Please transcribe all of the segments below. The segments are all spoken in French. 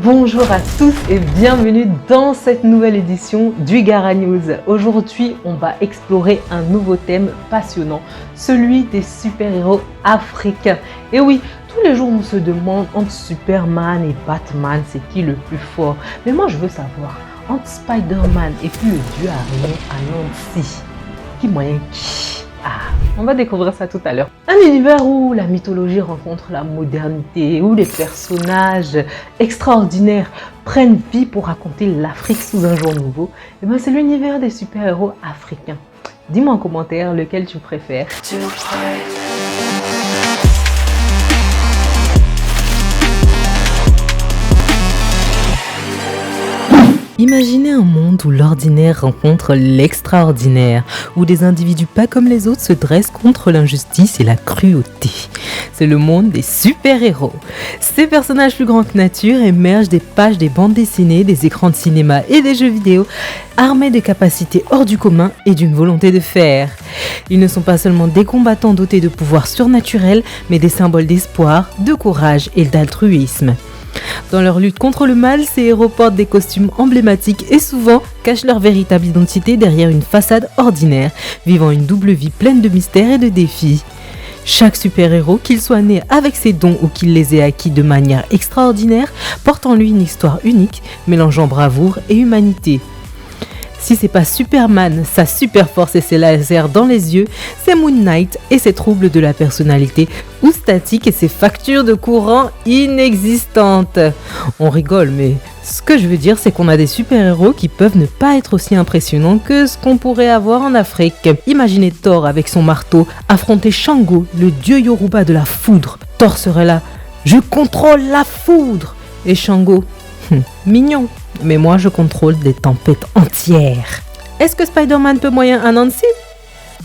Bonjour à tous et bienvenue dans cette nouvelle édition du Gara News. Aujourd'hui, on va explorer un nouveau thème passionnant, celui des super-héros africains. Et oui, tous les jours on se demande entre Superman et Batman, c'est qui le plus fort. Mais moi je veux savoir, entre Spider-Man et puis le dieu Arion à Nancy, qui moyen qui? On va découvrir ça tout à l'heure. Un univers où la mythologie rencontre la modernité, où les personnages extraordinaires prennent vie pour raconter l'Afrique sous un jour nouveau. Et ben c'est l'univers des super-héros africains. Dis-moi en commentaire lequel tu préfères. Imaginez un monde où l'ordinaire rencontre l'extraordinaire, où des individus pas comme les autres se dressent contre l'injustice et la cruauté. C'est le monde des super-héros. Ces personnages plus grands que nature émergent des pages des bandes dessinées, des écrans de cinéma et des jeux vidéo, armés de capacités hors du commun et d'une volonté de faire. Ils ne sont pas seulement des combattants dotés de pouvoirs surnaturels, mais des symboles d'espoir, de courage et d'altruisme. Dans leur lutte contre le mal, ces héros portent des costumes emblématiques et souvent cachent leur véritable identité derrière une façade ordinaire, vivant une double vie pleine de mystères et de défis. Chaque super-héros, qu'il soit né avec ses dons ou qu'il les ait acquis de manière extraordinaire, porte en lui une histoire unique, mélangeant bravoure et humanité. Si c'est pas Superman, sa super force et ses lasers dans les yeux, c'est Moon Knight et ses troubles de la personnalité, ou Static et ses factures de courant inexistantes. On rigole, mais ce que je veux dire, c'est qu'on a des super-héros qui peuvent ne pas être aussi impressionnants que ce qu'on pourrait avoir en Afrique. Imaginez Thor avec son marteau affronter Shango, le dieu Yoruba de la foudre. Thor serait là, je contrôle la foudre. Et Shango, mignon. Mais moi, je contrôle des tempêtes entières. Est-ce que Spider-Man peut moyen Anansi?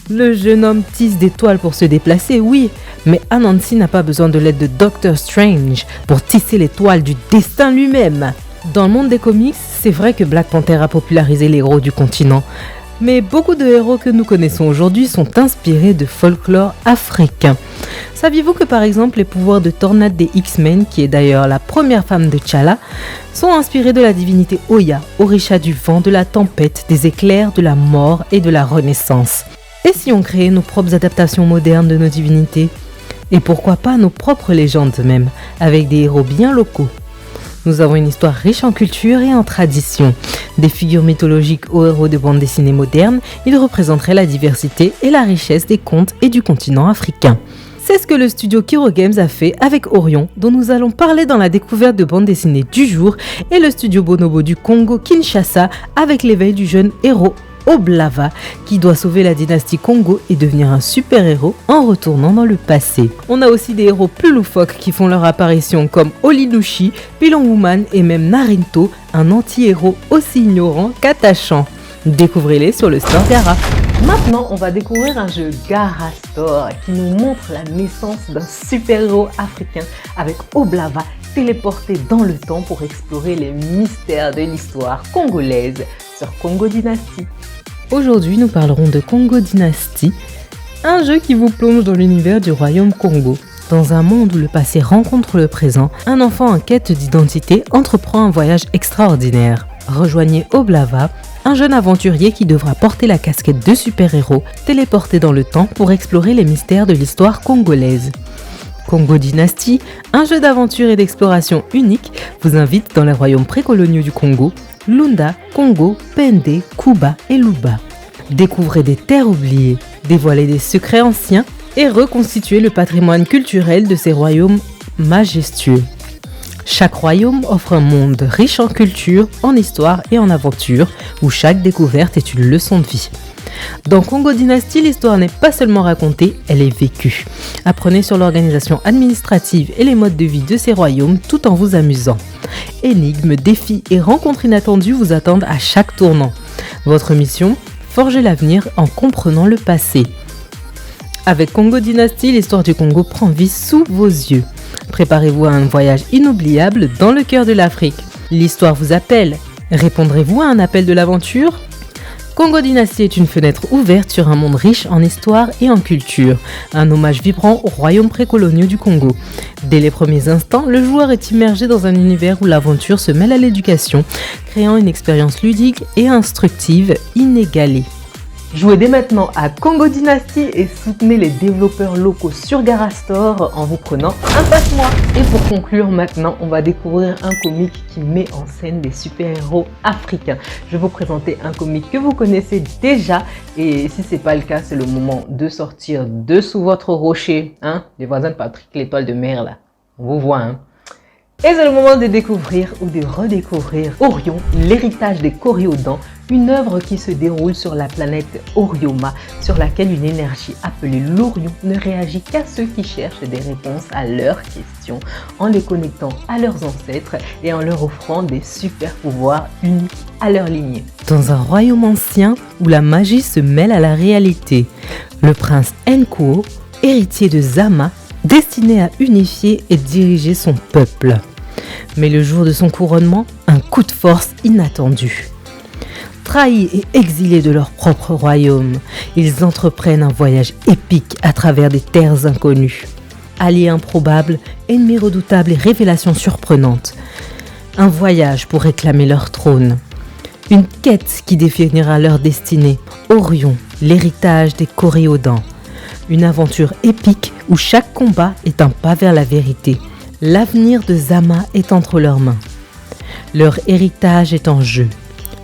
Le jeune homme tisse des toiles pour se déplacer, oui. Mais Anansi n'a pas besoin de l'aide de Doctor Strange pour tisser les toiles du destin lui-même. Dans le monde des comics, c'est vrai que Black Panther a popularisé les héros du continent. Mais beaucoup de héros que nous connaissons aujourd'hui sont inspirés de folklore africain. Saviez-vous que par exemple les pouvoirs de Tornade des X-Men, qui est d'ailleurs la première femme de T'Challa, sont inspirés de la divinité Oya, Orisha du vent, de la tempête, des éclairs, de la mort et de la renaissance. Et si on créait nos propres adaptations modernes de nos divinités? Et pourquoi pas nos propres légendes même, avec des héros bien locaux? Nous avons une histoire riche en culture et en tradition. Des figures mythologiques aux héros de bande dessinée modernes, ils représenteraient la diversité et la richesse des contes et du continent africain. C'est ce que le studio Kiro Games a fait avec Orion, dont nous allons parler dans la découverte de bande dessinée du jour, et le studio Bonobo du Congo Kinshasa avec l'éveil du jeune héros Oblava, qui doit sauver la dynastie Congo et devenir un super-héros en retournant dans le passé. On a aussi des héros plus loufoques qui font leur apparition comme Olinushi, Pilon Woman et même Narinto, un anti-héros aussi ignorant qu'attachant. Découvrez-les sur le store Gara. Maintenant, on va découvrir un jeu Gara Store qui nous montre la naissance d'un super-héros africain avec Oblava téléporté dans le temps pour explorer les mystères de l'histoire congolaise sur Congo Dynasty. Aujourd'hui, nous parlerons de Congo Dynasty, un jeu qui vous plonge dans l'univers du royaume Congo. Dans un monde où le passé rencontre le présent, un enfant en quête d'identité entreprend un voyage extraordinaire. Rejoignez Oblava, un jeune aventurier qui devra porter la casquette de super-héros, téléporté dans le temps pour explorer les mystères de l'histoire congolaise. Congo Dynasty, un jeu d'aventure et d'exploration unique, vous invite dans les royaumes précoloniaux du Congo, Lunda, Congo, Pende, Kuba et Luba. Découvrez des terres oubliées, dévoilez des secrets anciens et reconstituez le patrimoine culturel de ces royaumes majestueux. Chaque royaume offre un monde riche en culture, en histoire et en aventure, où chaque découverte est une leçon de vie. Dans Congo Dynasty, l'histoire n'est pas seulement racontée, elle est vécue. Apprenez sur l'organisation administrative et les modes de vie de ces royaumes tout en vous amusant. Énigmes, défis et rencontres inattendues vous attendent à chaque tournant. Votre mission, forger l'avenir en comprenant le passé. Avec Congo Dynasty, l'histoire du Congo prend vie sous vos yeux. Préparez-vous à un voyage inoubliable dans le cœur de l'Afrique. L'histoire vous appelle. Répondrez-vous à un appel de l'aventure ? Congo Dynasty est une fenêtre ouverte sur un monde riche en histoire et en culture, un hommage vibrant au royaume précolonial du Congo. Dès les premiers instants, le joueur est immergé dans un univers où l'aventure se mêle à l'éducation, créant une expérience ludique et instructive inégalée. Jouez dès maintenant à Congo Dynasty et soutenez les développeurs locaux sur Garastore en vous prenant un passe-moi. Et pour conclure maintenant, on va découvrir un comic qui met en scène des super-héros africains. Je vais vous présenter un comic que vous connaissez déjà et si ce n'est pas le cas, c'est le moment de sortir de sous votre rocher. Hein, les voisins de Patrick l'étoile de mer là, on vous voit hein. Et c'est le moment de découvrir ou de redécouvrir Orion, l'héritage des Coréodans, une œuvre qui se déroule sur la planète Orioma, sur laquelle une énergie appelée l'Orion ne réagit qu'à ceux qui cherchent des réponses à leurs questions, en les connectant à leurs ancêtres et en leur offrant des super pouvoirs uniques à leur lignée. Dans un royaume ancien où la magie se mêle à la réalité, le prince Nkuo, héritier de Zama, destiné à unifier et diriger son peuple. Mais le jour de son couronnement, un coup de force inattendu. Trahis et exilés de leur propre royaume, ils entreprennent un voyage épique à travers des terres inconnues. Alliés improbables, ennemis redoutables et révélations surprenantes. Un voyage pour réclamer leur trône. Une quête qui définira leur destinée. Orion, l'héritage des Coréodans. Une aventure épique où chaque combat est un pas vers la vérité. L'avenir de Zama est entre leurs mains. Leur héritage est en jeu.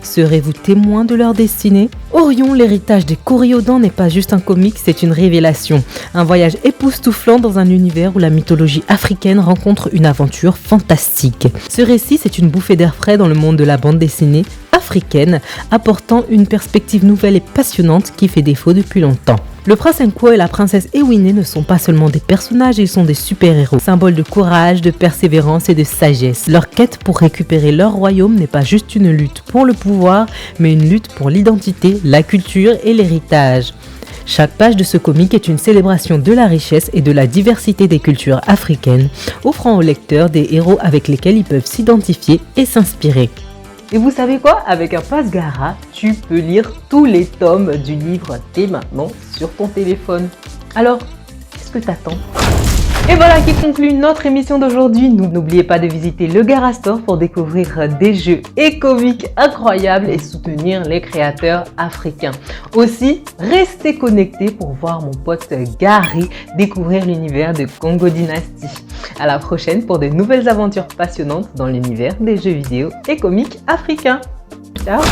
Serez-vous témoin de leur destinée? Orion, l'héritage des Coréodans n'est pas juste un comic, c'est une révélation. Un voyage époustouflant dans un univers où la mythologie africaine rencontre une aventure fantastique. Ce récit, c'est une bouffée d'air frais dans le monde de la bande dessinée africaine, apportant une perspective nouvelle et passionnante qui fait défaut depuis longtemps. Le prince Nkuo et la princesse Ewine ne sont pas seulement des personnages, ils sont des super-héros, symboles de courage, de persévérance et de sagesse. Leur quête pour récupérer leur royaume n'est pas juste une lutte pour le pouvoir, mais une lutte pour l'identité, la culture et l'héritage. Chaque page de ce comic est une célébration de la richesse et de la diversité des cultures africaines, offrant aux lecteurs des héros avec lesquels ils peuvent s'identifier et s'inspirer. Et vous savez quoi? Avec un pass Gara, tu peux lire tous les tomes du livre dès maintenant sur ton téléphone. Alors, qu'est-ce que t'attends? Et voilà qui conclut notre émission d'aujourd'hui. N'oubliez pas de visiter le Garastore pour découvrir des jeux et comics incroyables et soutenir les créateurs africains. Aussi, restez connectés pour voir mon pote Gary découvrir l'univers de Congo Dynasty. À la prochaine pour de nouvelles aventures passionnantes dans l'univers des jeux vidéo et comics africains. Ciao!